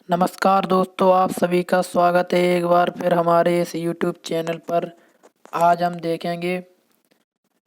नमस्कार दोस्तों, आप सभी का स्वागत है एक बार फिर हमारे इस यूट्यूब चैनल पर। आज हम देखेंगे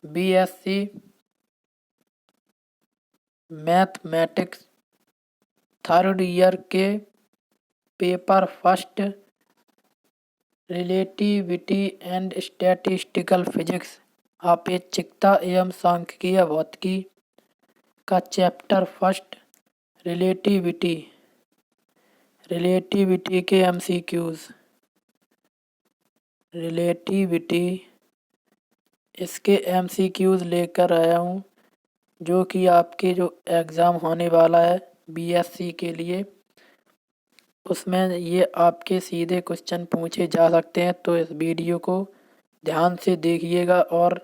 बीएससी मैथमेटिक्स थर्ड ईयर के paper first relativity and statistical physics अपेक्षिकता एवं सांख्यिकीय भौतिकी का चैप्टर फर्स्ट रिलेटिविटी रिलेटिविटी के एमसीक्यूज। रिलेटिविटी इसके एमसीक्यूज लेकर आया हूँ, जो कि आपके जो एग्ज़ाम होने वाला है बीएससी के लिए, उसमें ये आपके सीधे क्वेश्चन पूछे जा सकते हैं। तो इस वीडियो को ध्यान से देखिएगा और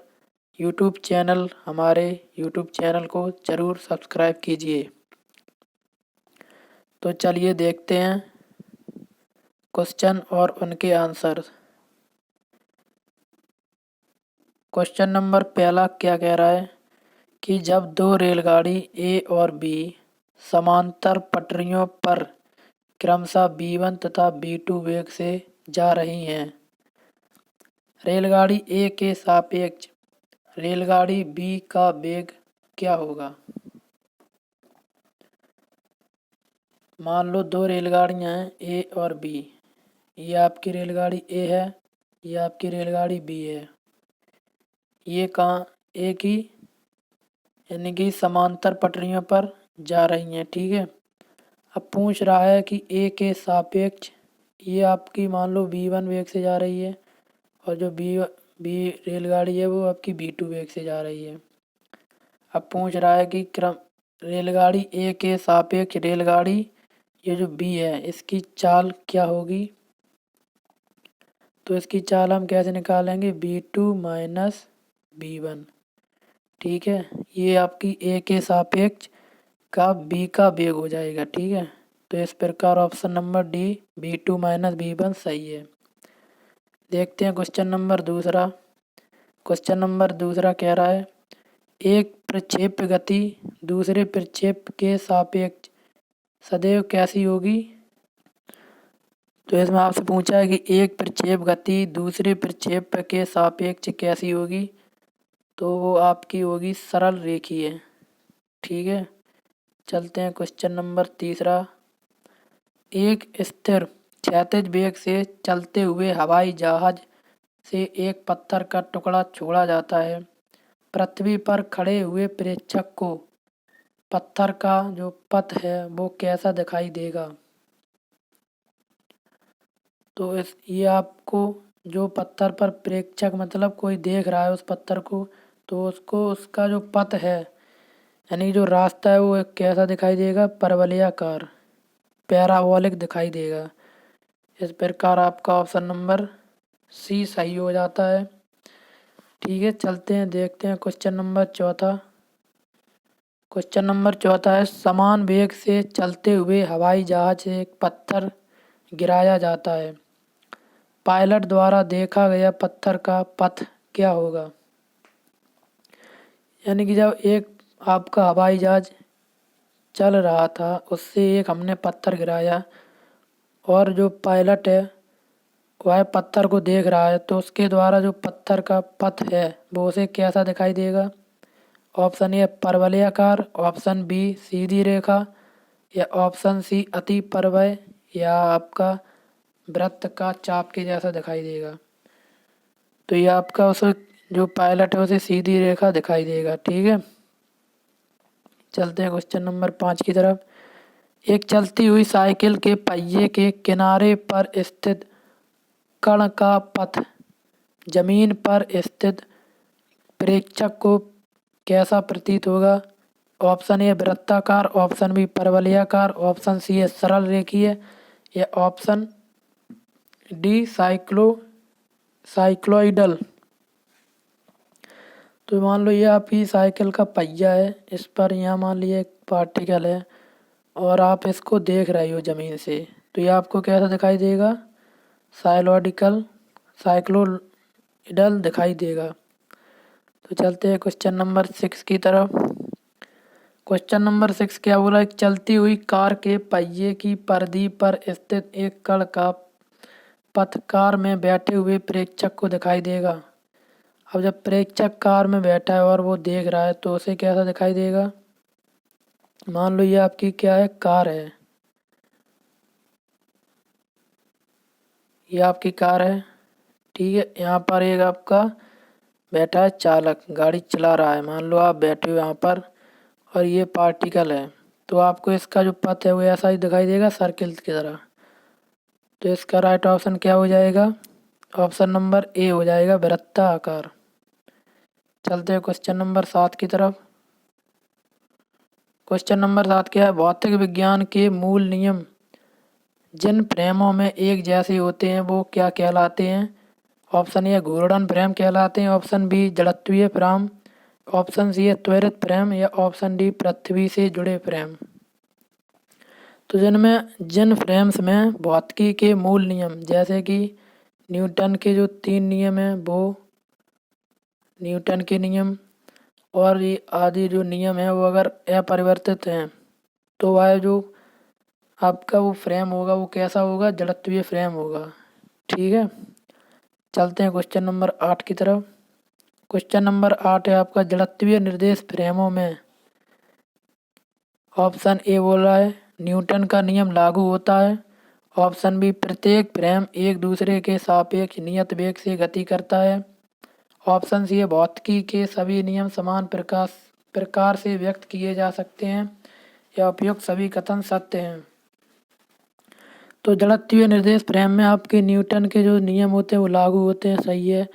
हमारे यूट्यूब चैनल को ज़रूर सब्सक्राइब कीजिए। तो चलिए देखते हैं क्वेश्चन और उनके आंसर। क्वेश्चन नंबर पहला क्या कह रहा है कि जब दो रेलगाड़ी ए और बी समांतर पटरियों पर क्रमशः B1 तथा B2 वेग से जा रही हैं, रेलगाड़ी ए के सापेक्ष रेलगाड़ी बी का वेग क्या होगा। मान लो दो रेलगाड़ियां हैं ए और बी। ये आपकी रेलगाड़ी ए है, ये आपकी रेलगाड़ी बी है। ये कहाँ एक ही यानी कि समांतर पटरियों पर जा रही हैं, ठीक है। अब पूछ रहा है कि ए के सापेक्ष ये आपकी मान लो B1 वेग से जा रही है और जो बी रेलगाड़ी है वो आपकी B2 वेग से जा रही है। अब पूछ रहा है कि रेलगाड़ी ए के सापेक्ष रेलगाड़ी ये जो बी है इसकी चाल क्या होगी। तो इसकी चाल हम कैसे निकालेंगे, B2 माइनस B1, ठीक है। ये आपकी ए के सापेक्ष का बी का वेग हो जाएगा, ठीक है। तो इस प्रकार option number D B2 minus B1 सही है। देखते हैं क्वेश्चन नंबर दूसरा। क्वेश्चन नंबर दूसरा कह रहा है एक प्रक्षेप्य गति दूसरे प्रक्षेप्य के सापेक्ष सदैव कैसी होगी। तो इसमें आपसे पूछा है कि एक प्रक्षेप गति दूसरे प्रक्षेप्य के सापेक्ष कैसी होगी। तो वो आपकी होगी सरल रेखीय, ठीक है। चलते हैं क्वेश्चन नंबर तीसरा। एक स्थिर क्षैतिज वेग से चलते हुए हवाई जहाज से एक पत्थर का टुकड़ा छोड़ा जाता है। पृथ्वी पर खड़े हुए प्रेक्षक को पत्थर का जो पथ है वो कैसा दिखाई देगा। तो ये आपको जो पत्थर पर प्रेक्षक मतलब कोई देख रहा है उस पत्थर को, तो उसको उसका जो पथ है यानी जो रास्ता है वो एक कैसा दिखाई देगा, परवलयाकार पैराबोलिक दिखाई देगा। इस प्रकार आपका ऑप्शन नंबर सी सही हो जाता है, ठीक है। चलते हैं देखते हैं क्वेश्चन नंबर चौथा। क्वेश्चन नंबर चौथा है समान वेग से चलते हुए हवाई जहाज से एक पत्थर गिराया जाता है। पायलट द्वारा देखा गया पत्थर का पथ क्या होगा। यानी कि जब एक आपका हवाई जहाज चल रहा था उससे एक हमने पत्थर गिराया और जो पायलट है वह पत्थर को देख रहा है, तो उसके द्वारा जो पत्थर का पथ है वो उसे कैसा दिखाई देगा। ऑप्शन ए परवलयाकार, ऑप्शन बी सीधी रेखा, या ऑप्शन सी अति परवलय, या आपका वृत्त का चाप के जैसा दिखाई देगा। तो ये आपका उस जो पायलट है उसे सीधी रेखा दिखाई देगा, ठीक है। चलते हैं क्वेश्चन नंबर 5 की तरफ। एक चलती हुई साइकिल के पहिए के किनारे पर स्थित कण का पथ जमीन पर स्थित प्रेक्षक को कैसा प्रतीत होगा। ऑप्शन ए वृत्ताकार, ऑप्शन बी परवलयाकार, ऑप्शन सी है सरल रेखीय, या ऑप्शन डी साइक्लोइडल। तो मान लो ये आपकी साइकिल का पहिया है, इस पर यहाँ मान लीजिए एक पार्टिकल है और आप इसको देख रहे हो ज़मीन से, तो ये आपको कैसा दिखाई देगा, साइक्लोइडल दिखाई देगा। तो चलते हैं क्वेश्चन नंबर 6 की तरफ। क्वेश्चन नंबर 6 क्या बोला, एक चलती हुई कार के पहिए की परिधि पर स्थित एक कण का पथ कार में बैठे हुए प्रेक्षक को दिखाई देगा। अब जब प्रेक्षक कार में बैठा है और वो देख रहा है तो उसे कैसा दिखाई देगा। मान लो ये आपकी क्या है, कार है, ये आपकी कार है, ठीक है। यहाँ पर एक आपका बैठा है चालक, गाड़ी चला रहा है, मान लो आप बैठे हो यहाँ पर और ये पार्टिकल है, तो आपको इसका जो पथ है वो ऐसा ही दिखाई देगा, सर्किल की तरह। तो इसका राइट ऑप्शन क्या हो जाएगा, ऑप्शन नंबर ए हो जाएगा, वृत्ताकार। चलते हैं क्वेश्चन नंबर 7 की तरफ। क्वेश्चन नंबर 7 क्या है, भौतिक विज्ञान के मूल नियम जिन फ्रेमों में एक जैसे होते हैं वो क्या कहलाते हैं। ऑप्शन ए घूर्णन फ्रेम कहलाते हैं, ऑप्शन बी जड़त्वीय फ्रेम, ऑप्शन सी है त्वरित फ्रेम, या ऑप्शन डी पृथ्वी से जुड़े फ्रेम। तो जिन फ्रेम्स में भौतिकी के मूल नियम जैसे कि न्यूटन के जो 3 नियम हैं वो न्यूटन के नियम और ये आदि जो नियम है वो अगर अपरिवर्तित हैं तो वह जो आपका वो फ्रेम होगा वो कैसा होगा, जड़त्वीय फ्रेम होगा, ठीक है। चलते हैं क्वेश्चन नंबर 8 की तरफ। क्वेश्चन नंबर 8 है आपका, जड़त्वीय निर्देश फ्रेमों में ऑप्शन ए बोल रहा है न्यूटन का नियम लागू होता है, ऑप्शन बी प्रत्येक फ्रेम एक दूसरे के सापेक्ष नियत वेग से गति करता है, ऑप्शन सी है भौतिकी के सभी नियम समान प्रकार से व्यक्त किए जा सकते हैं, या उपयुक्त सभी कथन सत्य हैं। तो जड़त्वीय निर्देश फ्रेम में आपके न्यूटन के जो नियम होते हैं वो लागू होते हैं, सही है।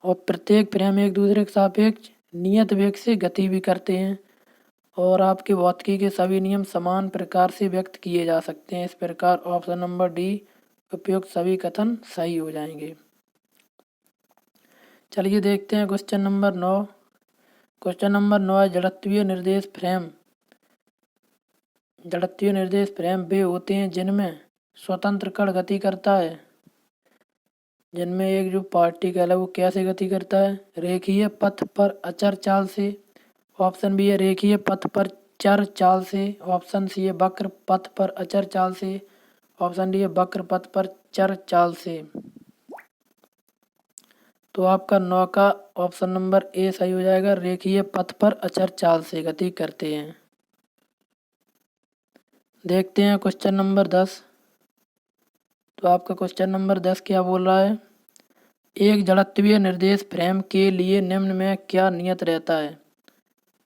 और प्रत्येक फ्रेम एक दूसरे के सापेक्ष नियत वेग से गति भी करते हैं, और आपके भौतिकी के सभी नियम समान प्रकार से व्यक्त किए जा सकते हैं। इस प्रकार ऑप्शन नंबर डी उपयुक्त सभी कथन सही हो जाएंगे। चलिए देखते हैं क्वेश्चन नंबर 9। क्वेश्चन नंबर 9 है, जड़त्वीय निर्देश फ्रेम वे होते हैं जिनमें स्वतंत्र कण गति करता है, जिनमें एक जो पार्टिकल है वो कैसे गति करता है, रेखीय पथ पर अचर चाल से, ऑप्शन बी है रेखीय पथ पर चर चाल से, ऑप्शन सी है वक्र पथ पर अचर चाल से, ऑप्शन डी है वक्र पथ पर चर चाल से। तो आपका 9 का ऑप्शन नंबर ए सही हो जाएगा, रेखीय पथ पर अचर चाल से गति करते हैं। देखते हैं क्वेश्चन नंबर 10। तो आपका क्वेश्चन नंबर 10 क्या बोल रहा है, एक जड़त्वीय निर्देश फ्रेम के लिए निम्न में क्या नियत रहता है।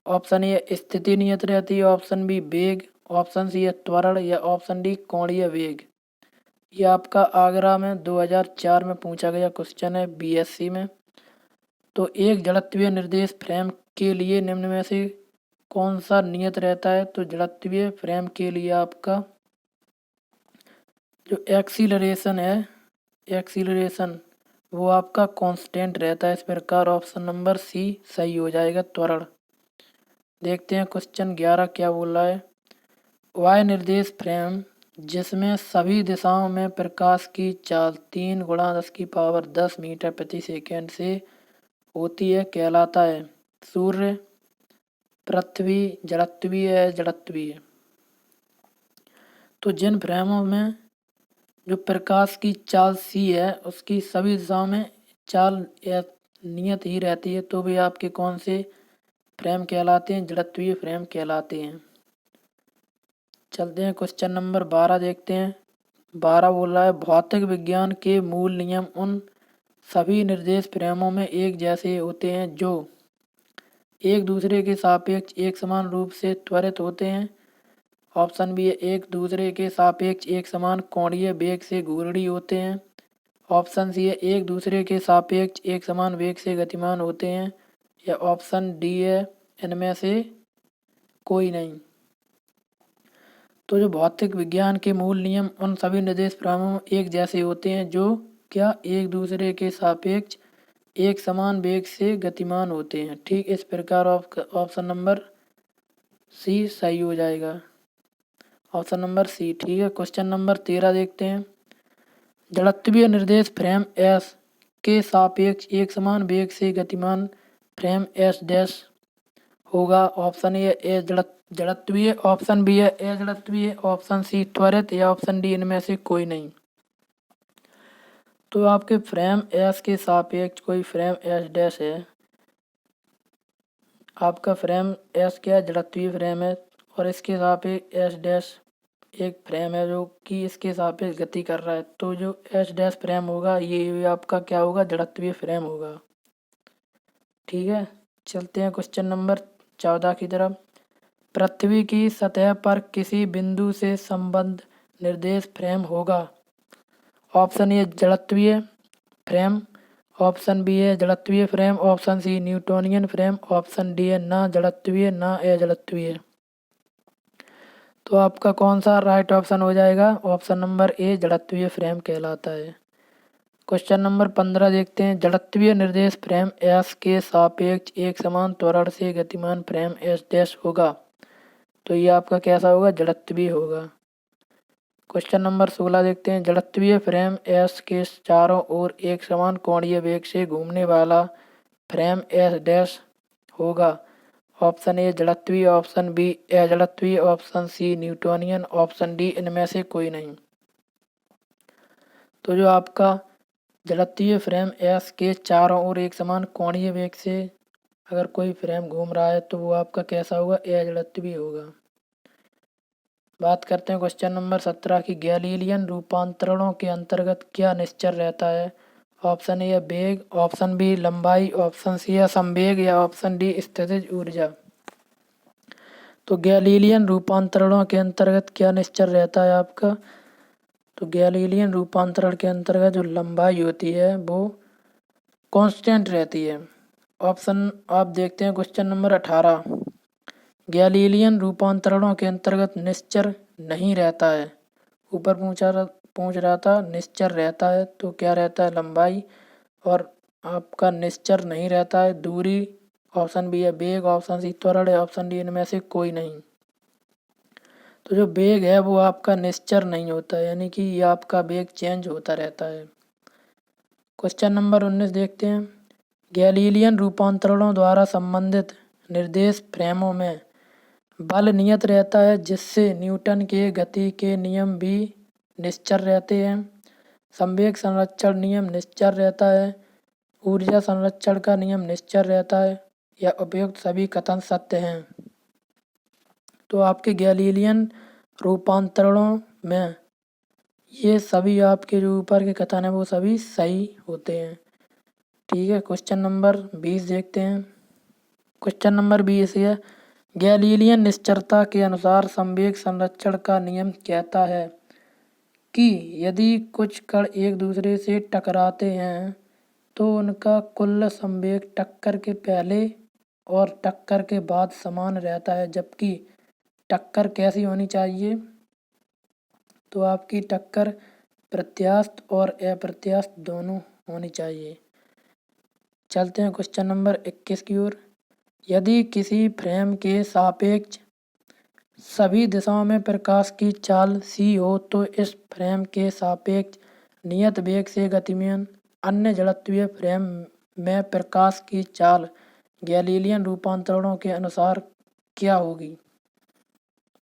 ऑप्शन ए स्थिति नियत रहती है, ऑप्शन बी वेग, ऑप्शन सी है त्वरण, या ऑप्शन डी कोणीय वेग। ये आपका आगरा में 2004 में पूछा गया क्वेश्चन है, बीएससी में। तो एक जड़त्वीय निर्देश फ्रेम के लिए निम्न में से कौन सा नियत रहता है। तो जड़त्वीय फ्रेम के लिए आपका जो एक्सीलरेशन वो आपका कांस्टेंट रहता है। इस प्रकार ऑप्शन नंबर सी सही हो जाएगा, त्वरण। देखते हैं क्वेश्चन 11 क्या बोल रहा है, वाय निर्देश फ्रेम जिसमें सभी दिशाओं में प्रकाश की चाल 3 × 10⁻10 मीटर प्रति सेकेंड से होती है कहलाता है। सूर्य, पृथ्वी, जड़त्वीय। तो जिन फ्रेमों में जो प्रकाश की चाल सी है उसकी सभी दिशाओं में चाल या नियत ही रहती है तो भी आपके कौन से फ्रेम कहलाते हैं, जड़त्वीय फ्रेम कहलाते हैं। चलते हैं क्वेश्चन नंबर 12 देखते हैं। 12 बोल रहा है, भौतिक विज्ञान के मूल नियम उन सभी निर्देश फ्रेमों में एक जैसे होते हैं जो एक दूसरे के सापेक्ष एक समान रूप से त्वरित होते हैं। ऑप्शन बी है एक दूसरे के सापेक्ष एक समान कोणीय वेग से घूर्णी होते हैं, ऑप्शन सी है एक दूसरे के सापेक्ष एक समान वेग से गतिमान होते हैं, या ऑप्शन डी है इनमें से कोई नहीं। तो जो भौतिक विज्ञान के मूल नियम उन सभी निर्देश फ्रेमों में एक जैसे होते हैं जो क्या एक दूसरे के सापेक्ष एक समान वेग से गतिमान होते हैं, ठीक। इस प्रकार ऑप्शन नंबर सी सही हो जाएगा, ऑप्शन नंबर सी, ठीक है। क्वेश्चन नंबर 13 देखते हैं। जड़त्वीय निर्देश फ्रेम एस के सापेक्ष एक समान वेग से गतिमान फ्रेम एस डैश होगा। ऑप्शन ए जड़त्वीय, ऑप्शन बी है ए जड़त्वीय, ऑप्शन सी त्वरित या ऑप्शन डी इनमें से कोई नहीं। तो आपके फ्रेम एस के सापेक्ष कोई फ्रेम एस डैश है, आपका फ्रेम एस क्या है, जड़त्वीय फ्रेम है, और इसके सापेक्ष एस डैश एक फ्रेम है जो कि इसके सापेक्ष गति कर रहा है। तो जो एस डैश फ्रेम होगा ये आपका क्या होगा, जड़त्वीय फ्रेम होगा। ठीक है, चलते हैं क्वेश्चन नंबर 14 की तरफ। पृथ्वी की सतह पर किसी बिंदु से संबंध निर्देश फ्रेम होगा। ऑप्शन ए जड़त्वीय फ्रेम, ऑप्शन बी है जड़त्वीय frame, option C Newtonian frame, option D है ना जड़त्वीय ना अजड़त्वीय। तो आपका कौन सा राइट ऑप्शन हो जाएगा, ऑप्शन नंबर ए जड़त्वीय फ्रेम कहलाता है। क्वेश्चन नंबर 15 देखते हैं। जड़त्वीय निर्देश फ्रेम एस के सापेक्ष एक समान त्वरण से गतिमान फ्रेम एस डैश होगा। तो ये आपका कैसा होगा, जड़त्वीय होगा। क्वेश्चन नंबर 16 देखते हैं। जड़त्वीय फ्रेम एस के चारों ओर एक समान कोणीय वेग से घूमने वाला फ्रेम एस डैश होगा। ऑप्शन ए जड़त्वीय, ऑप्शन बी अजड़त्वीय, option C Newtonian, option D इनमें से कोई नहीं। तो जो आपका जड़त्वीय फ्रेम एस के चारों ओर एक समान कोणीय वेग से अगर कोई फ्रेम घूम रहा है तो वो आपका कैसा होगा, अजड़त्वीय होगा। बात करते हैं क्वेश्चन नंबर 17 की। गैलीलियन रूपांतरणों के अंतर्गत क्या निश्चल रहता है। ऑप्शन ए वेग, ऑप्शन बी लंबाई, ऑप्शन सी है संवेग, या ऑप्शन डी स्थितिज ऊर्जा। तो गैलीलियन रूपांतरणों के अंतर्गत क्या निश्चल रहता है आपका, तो गैलीलियन रूपांतरण के अंतर्गत जो लंबाई होती है वो कांस्टेंट रहती है। ऑप्शन आप देखते हैं क्वेश्चन नंबर 18। गैलीलियन रूपांतरणों के अंतर्गत निश्चल नहीं रहता है, ऊपर पूछ रहा था निश्चल रहता है तो क्या रहता है, लंबाई, और आपका निश्चल नहीं रहता है दूरी। ऑप्शन बी है वेग, ऑप्शन सी त्वरण है, ऑप्शन डी इनमें से कोई नहीं। तो जो वेग है वो आपका निश्चल नहीं होता, यानी कि ये आपका वेग चेंज होता रहता है। क्वेश्चन नंबर 19 देखते हैं। गैलीलियन रूपांतरणों द्वारा संबंधित निर्देश फ्रेमों में बल नियत रहता है, जिससे न्यूटन के गति के नियम भी निश्चल रहते हैं। संवेग संरक्षण नियम निश्चल रहता है, ऊर्जा संरक्षण का नियम निश्चल रहता है, या उपयुक्त सभी कथन सत्य हैं। तो आपके गैलीलियन रूपांतरणों में ये सभी आपके जो ऊपर के कथन हैं वो सभी सही होते हैं। ठीक है, क्वेश्चन नंबर 20 देखते हैं। क्वेश्चन नंबर 20 है। गैलीलियन निश्चलता के अनुसार संवेग संरक्षण का नियम कहता है कि यदि कुछ कण एक दूसरे से टकराते हैं तो उनका कुल संवेग टक्कर के पहले और टक्कर के बाद समान रहता है, जबकि टक्कर कैसी होनी चाहिए, तो आपकी टक्कर प्रत्यास्थ और अप्रत्यास्थ दोनों होनी चाहिए। चलते हैं क्वेश्चन नंबर 21 की ओर। यदि किसी फ्रेम के सापेक्ष सभी दिशाओं में प्रकाश की चाल c हो तो इस फ्रेम के सापेक्ष नियत वेग से गतिमान अन्य जड़त्वीय फ्रेम में प्रकाश की चाल गैलीलियन रूपांतरणों के अनुसार क्या होगी।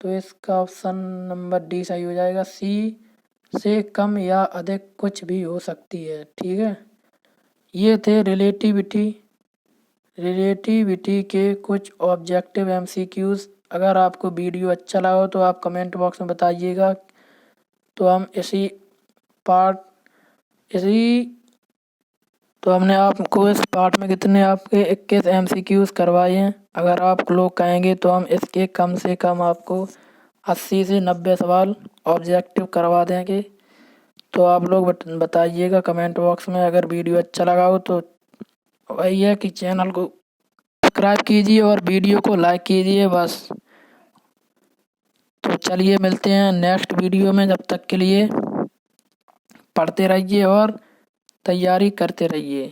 तो इसका ऑप्शन नंबर डी सही हो जाएगा, सी से कम या अधिक कुछ भी हो सकती है। ठीक है, ये थे रिलेटिविटी के कुछ ऑब्जेक्टिव एमसीक्यूज। अगर आपको वीडियो अच्छा लगा हो तो आप कमेंट बॉक्स में बताइएगा, तो हम हमने आपको इस पार्ट में कितने आपके 21 एमसीक्यूज करवाए हैं। अगर आप लोग कहेंगे तो हम इसके कम से कम आपको 80 से 90 सवाल ऑब्जेक्टिव करवा देंगे। तो आप लोग बताइएगा कमेंट बॉक्स में। अगर वीडियो अच्छा लगा हो तो वही है कि चैनल को सब्सक्राइब कीजिए और वीडियो को लाइक कीजिए बस। तो चलिए मिलते हैं नेक्स्ट वीडियो में, जब तक के लिए पढ़ते रहिए और तैयारी करते रहिए।